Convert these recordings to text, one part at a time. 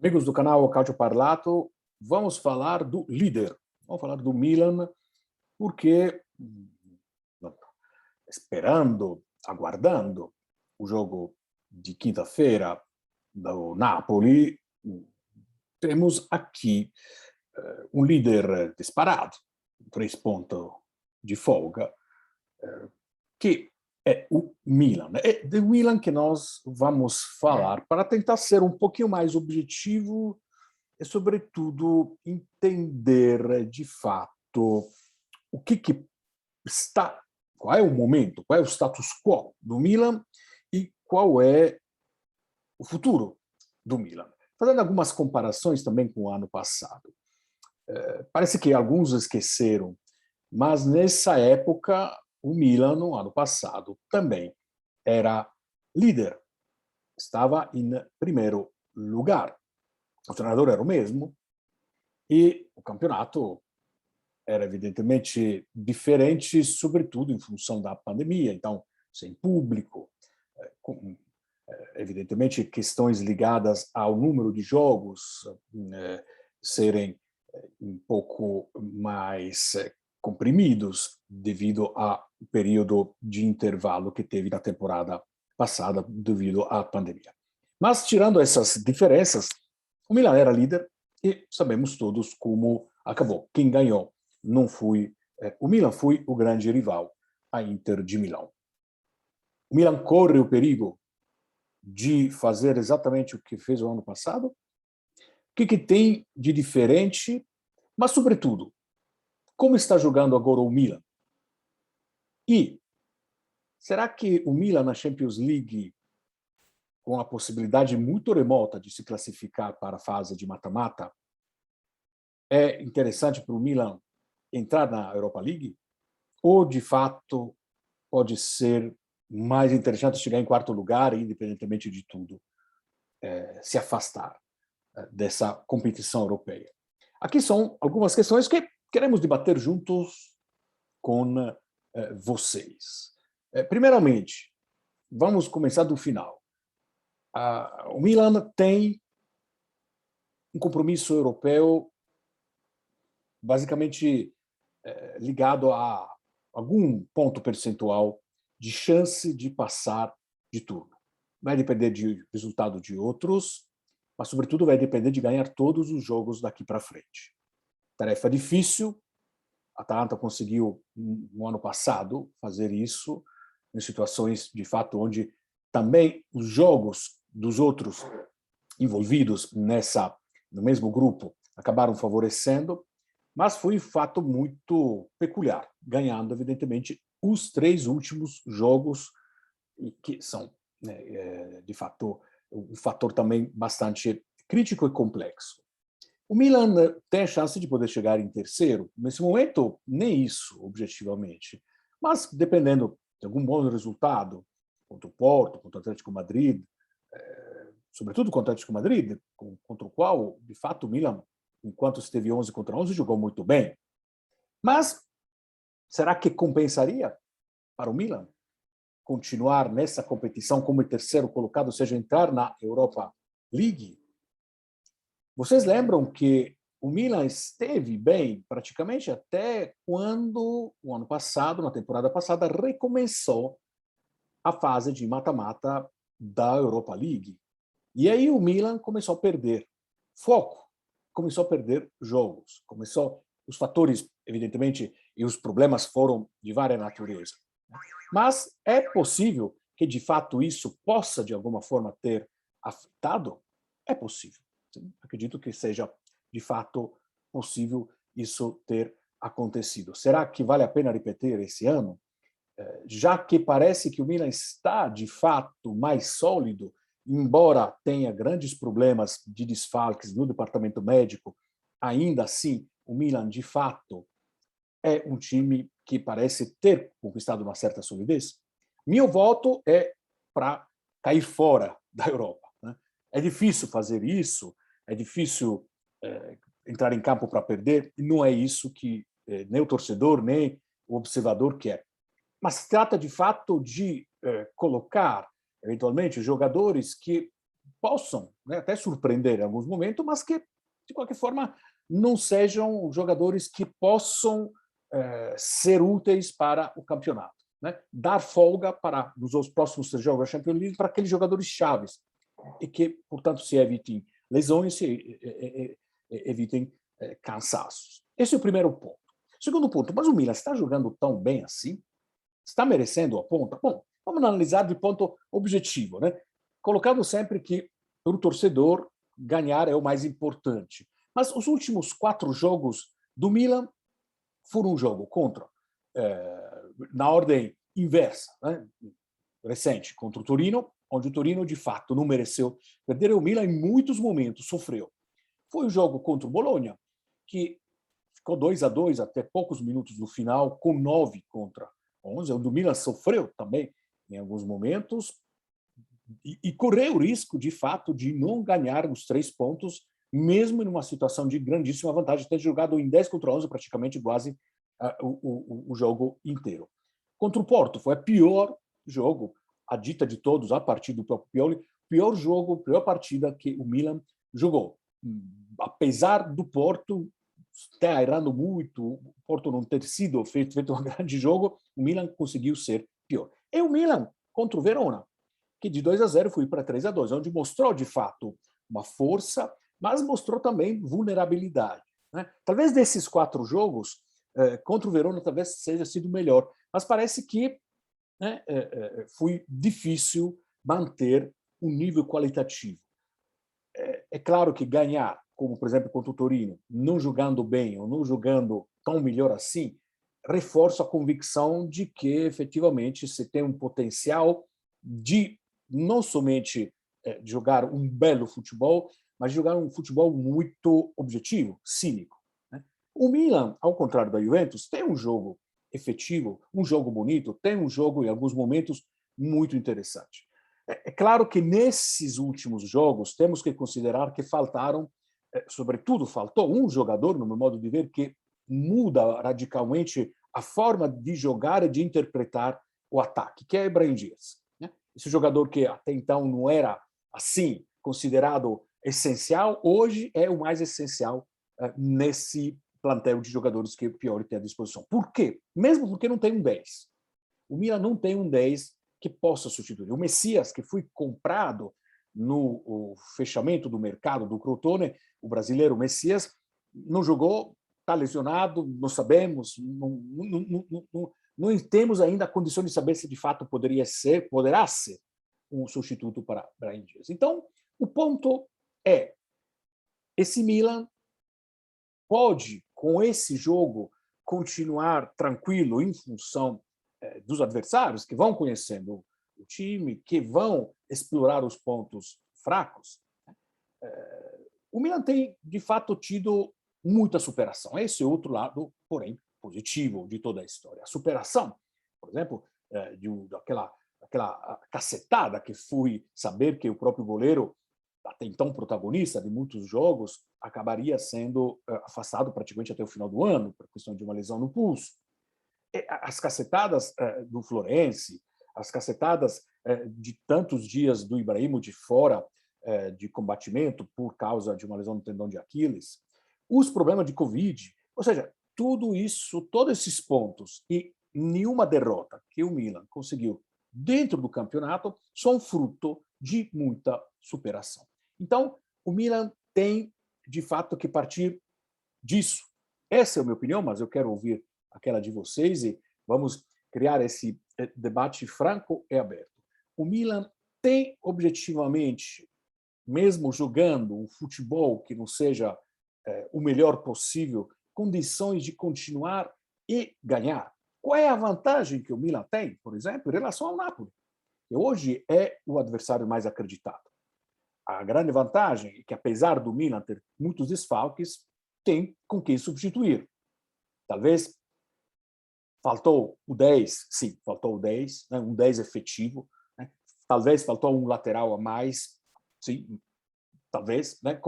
Amigos do canal Calcio Parlato, vamos falar do líder. Vamos falar do Milan, porque esperando, aguardando o jogo de quinta-feira do Napoli, temos aqui um líder disparado, 3 pontos de folga, que é o Milan. É do Milan que nós vamos falar para tentar ser um pouquinho mais objetivo e, sobretudo, entender de fato o que está, qual é o momento, qual é o status quo do Milan e qual é o futuro do Milan. Fazendo algumas comparações também com o ano passado. Parece que alguns esqueceram, mas nessa época o Milan, no ano passado, também era líder, estava em primeiro lugar. O treinador era o mesmo e o campeonato era evidentemente diferente, sobretudo em função da pandemia, então sem público, com evidentemente questões ligadas ao número de jogos serem um pouco mais comprimidos devido ao período de intervalo que teve na temporada passada devido à pandemia. Mas, tirando essas diferenças, o Milan era líder e sabemos todos como acabou. Quem ganhou não foi o Milan, foi o grande rival, a Inter de Milão. O Milan corre o perigo de fazer exatamente o que fez o ano passado? O que tem de diferente? Mas, sobretudo, como está jogando agora o Milan? E será que o Milan na Champions League, com a possibilidade muito remota de se classificar para a fase de mata-mata, é interessante para o Milan entrar na Europa League? Ou, de fato, pode ser mais interessante chegar em quarto lugar e, independentemente de tudo, se afastar dessa competição europeia? Aqui são algumas questões que queremos debater juntos com vocês. Primeiramente, vamos começar do final. O Milan tem um compromisso europeu basicamente ligado a algum ponto percentual de chance de passar de turno. Vai depender de resultado de outros, mas, sobretudo, vai depender de ganhar todos os jogos daqui para frente. Tarefa difícil. A Atalanta conseguiu, no ano passado, fazer isso em situações, de fato, onde também os jogos dos outros envolvidos no mesmo grupo acabaram favorecendo, mas foi um fato muito peculiar, ganhando, evidentemente, os 3 últimos jogos, que são, de fato, um fator também bastante crítico e complexo. O Milan tem a chance de poder chegar em terceiro. Nesse momento, nem isso, objetivamente. Mas, dependendo de algum bom resultado, contra o Porto, contra o Atlético Madrid, sobretudo contra o Atlético Madrid, contra o qual, de fato, o Milan, enquanto esteve 11 contra 11, jogou muito bem. Mas, será que compensaria para o Milan continuar nessa competição como terceiro colocado, ou seja, entrar na Europa League? Vocês lembram que o Milan esteve bem praticamente até quando, o ano passado, na temporada passada, recomeçou a fase de mata-mata da Europa League. E aí o Milan começou a perder foco, começou a perder jogos, os fatores, evidentemente, e os problemas foram de várias natureza. Mas é possível que, de fato, isso possa, de alguma forma, ter afetado? É possível. Acredito que seja, de fato, possível isso ter acontecido. Será que vale a pena repetir esse ano? Já que parece que o Milan está, de fato, mais sólido, embora tenha grandes problemas de desfalques no departamento médico, ainda assim, o Milan, de fato, é um time que parece ter conquistado uma certa solidez. Meu voto é para cair fora da Europa. É difícil fazer isso, é difícil entrar em campo para perder, e não é isso que nem o torcedor, nem o observador quer. Mas se trata, de fato, de colocar, eventualmente, jogadores que possam, né, até surpreender em alguns momentos, mas que, de qualquer forma, não sejam jogadores que possam ser úteis para o campeonato. Né? Dar folga para, nos próximos 3 jogos da Champions League, para aqueles jogadores chaves, e que, portanto, se evitem lesões, se evitem cansaços. Esse é o primeiro ponto. Segundo ponto, mas o Milan está jogando tão bem assim? Está merecendo a ponta? Bom, vamos analisar de ponto objetivo, né? Colocando sempre que, para o torcedor, ganhar é o mais importante. Mas os últimos 4 jogos do Milan foram um jogo contra, na ordem inversa, né? Recente, contra o Torino, onde o Torino, de fato, não mereceu perder. O Milan, em muitos momentos, sofreu. Foi o jogo contra o Bologna, que ficou 2-2 até poucos minutos no final, com 9-11, onde o Milan sofreu também em alguns momentos e correu o risco, de fato, de não ganhar os 3 pontos, mesmo em uma situação de grandíssima vantagem, ter jogado em 10-11, praticamente quase o jogo inteiro. Contra o Porto, foi o pior jogo, a dita de todos, a partir do próprio Pioli, pior jogo, pior partida que o Milan jogou. Apesar do Porto estar errando muito, o Porto não ter sido feito um grande jogo, o Milan conseguiu ser pior. E o Milan contra o Verona, que de 2-0 foi para 3-2, onde mostrou, de fato, uma força, mas mostrou também vulnerabilidade. Né? Talvez desses 4 jogos, contra o Verona talvez seja sido melhor, mas parece que, né, foi difícil manter um nível qualitativo. É claro que ganhar, como por exemplo contra o Torino, não jogando bem ou não jogando tão melhor assim, reforça a convicção de que efetivamente você tem um potencial de não somente jogar um belo futebol, mas jogar um futebol muito objetivo, cínico. Né? O Milan, ao contrário da Juventus, tem um jogo efetivo, um jogo bonito, tem um jogo, em alguns momentos, muito interessante. É claro que nesses últimos jogos temos que considerar que faltaram, sobretudo faltou um jogador, no meu modo de ver, que muda radicalmente a forma de jogar e de interpretar o ataque, que é Brahim Dias. Esse jogador que até então não era assim considerado essencial, hoje é o mais essencial nesse plantel de jogadores que o Pioli tem à disposição. Por quê? Mesmo porque não tem um 10. O Milan não tem um 10 que possa substituir. O Messias, que foi comprado no fechamento do mercado do Crotone, o brasileiro Messias, não jogou, está lesionado, não sabemos, não temos ainda a condição de saber se de fato poderá ser um substituto para Brahim Dias. Então, o ponto é, esse Milan pode, com esse jogo, continuar tranquilo em função dos adversários, que vão conhecendo o time, que vão explorar os pontos fracos. O Milan tem, de fato, tido muita superação. Esse é outro lado, porém, positivo de toda a história. A superação, por exemplo, daquela cacetada que foi saber que o próprio goleiro, até então protagonista de muitos jogos, acabaria sendo afastado praticamente até o final do ano, por questão de uma lesão no pulso. As cacetadas do Florenzi, as cacetadas de tantos dias do Ibrahimovic fora de combatimento por causa de uma lesão no tendão de Aquiles, os problemas de Covid, ou seja, tudo isso, todos esses pontos e nenhuma derrota que o Milan conseguiu dentro do campeonato são fruto de muita superação. Então, o Milan tem, de fato, que partir disso. Essa é a minha opinião, mas eu quero ouvir aquela de vocês e vamos criar esse debate franco e aberto. O Milan tem objetivamente, mesmo jogando um futebol que não seja o melhor possível, condições de continuar e ganhar. Qual é a vantagem que o Milan tem, por exemplo, em relação ao Napoli, que hoje é o adversário mais acreditado? A grande vantagem é que, apesar do Milan ter muitos desfalques, tem com quem substituir. Talvez faltou o 10, sim, faltou o 10, né, um 10 efetivo. Né? Talvez faltou um lateral a mais, sim, talvez. Né?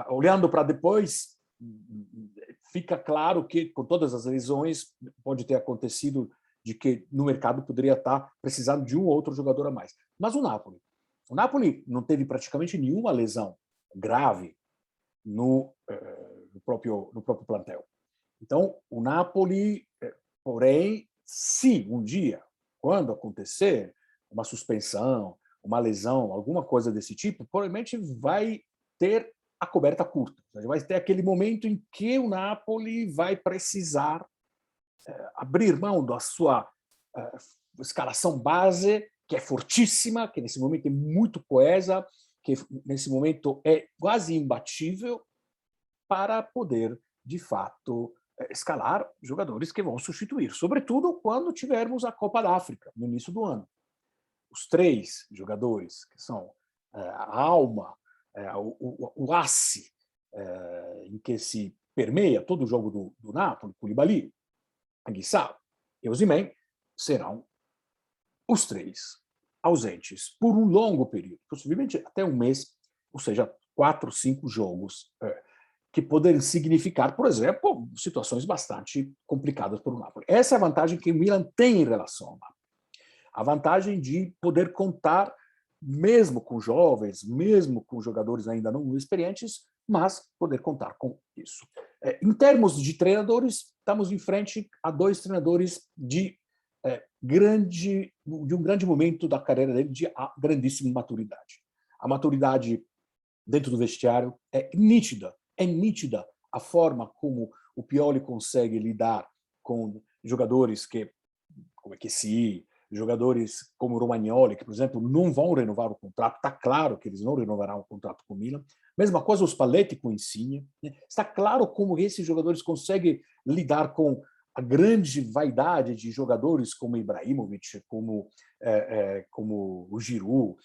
Olhando para depois, fica claro que, com todas as lesões, pode ter acontecido de que no mercado poderia estar precisando de um ou outro jogador a mais. Mas o Napoli, O Napoli não teve praticamente nenhuma lesão grave no próprio plantel. Então, o Napoli, porém, se um dia, quando acontecer uma suspensão, uma lesão, alguma coisa desse tipo, provavelmente vai ter a coberta curta. Vai ter aquele momento em que o Napoli vai precisar abrir mão da sua escalação base, que é fortíssima, que nesse momento é muito coesa, que nesse momento é quase imbatível, para poder, de fato, escalar jogadores que vão substituir, sobretudo quando tivermos a Copa da África, no início do ano. Os 3 jogadores, que são a alma, o asse em que se permeia todo o jogo do Napoli, Koulibaly, Anguissa e Osimhen, serão os 3 ausentes por um longo período, possivelmente até um mês, ou seja, 4, 5 jogos, que podem significar, por exemplo, situações bastante complicadas para o Napoli. Essa é a vantagem que o Milan tem em relação ao Napoli. A vantagem de poder contar, mesmo com jovens, mesmo com jogadores ainda não experientes, mas poder contar com isso. Em termos de treinadores, estamos em frente a 2 treinadores de um grande momento da carreira dele, de grandíssima maturidade. A maturidade dentro do vestiário é nítida a forma como o Pioli consegue lidar com jogadores como Kessie, jogadores como o Romagnoli, que, por exemplo, não vão renovar o contrato, está claro que eles não renovarão o contrato com o Milan. Mesma coisa o Spalletti com o Insigne. Né? Está claro como esses jogadores conseguem lidar com a grande vaidade de jogadores como Ibrahimovic, como o Giroud,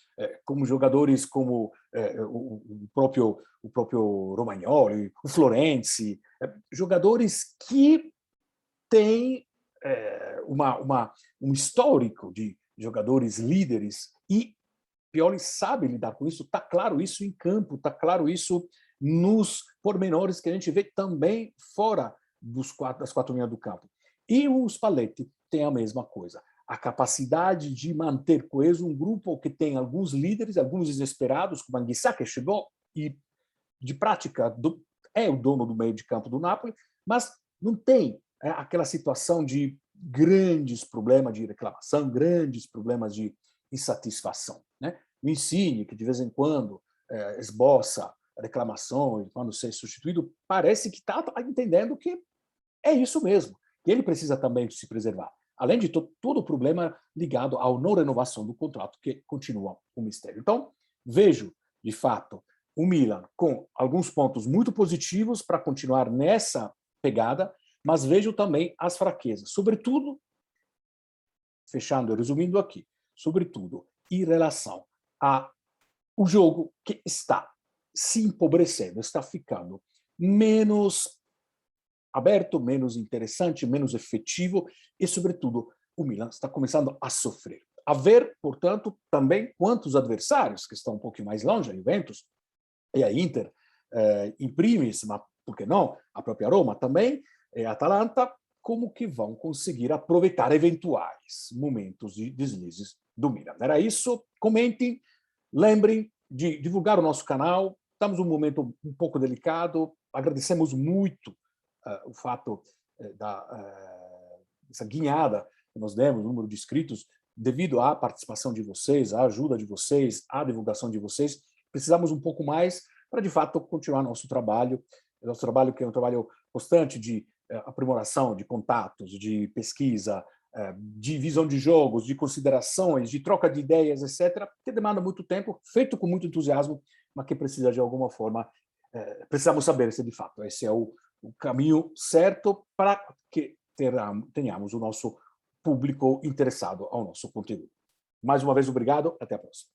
como jogadores como o próprio Romagnoli, o Florenzi, jogadores que têm um histórico de jogadores líderes e Pioli sabe lidar com isso, está claro isso em campo, está claro isso nos pormenores que a gente vê também fora das 4 linhas do campo. E o Spalletti tem a mesma coisa, a capacidade de manter coeso um grupo que tem alguns líderes, alguns desesperados, como Anguissa, que chegou e, de prática, é o dono do meio de campo do Napoli, mas não tem aquela situação de grandes problemas de reclamação, grandes problemas de insatisfação. Né? O Insigne, que de vez em quando esboça reclamação e quando ser substituído, parece que está entendendo que é isso mesmo, que ele precisa também se preservar. Além de todo o problema ligado à não renovação do contrato, que continua um mistério. Então, vejo, de fato, o Milan com alguns pontos muito positivos para continuar nessa pegada, mas vejo também as fraquezas, sobretudo, fechando e resumindo aqui, sobretudo em relação ao jogo que está se empobrecendo, está ficando menos aberto, menos interessante, menos efetivo e, sobretudo, o Milan está começando a sofrer. A ver, portanto, também quantos adversários que estão um pouco mais longe, a Juventus e a Inter, em primis, mas por que não, a própria Roma também, e a Atalanta, como que vão conseguir aproveitar eventuais momentos de deslizes do Milan. Era isso, comentem, lembrem de divulgar o nosso canal, estamos num momento um pouco delicado, agradecemos muito o fato dessa guinhada que nós demos, o número de inscritos, devido à participação de vocês, à ajuda de vocês, à divulgação de vocês, precisamos um pouco mais para, de fato, continuar nosso trabalho que é um trabalho constante de aprimoração, de contatos, de pesquisa, de visão de jogos, de considerações, de troca de ideias, etc., que demanda muito tempo, feito com muito entusiasmo, mas que precisa, de alguma forma, precisamos saber se, de fato, esse é o caminho certo para que tenhamos o nosso público interessado ao nosso conteúdo. Mais uma vez, obrigado. Até a próxima.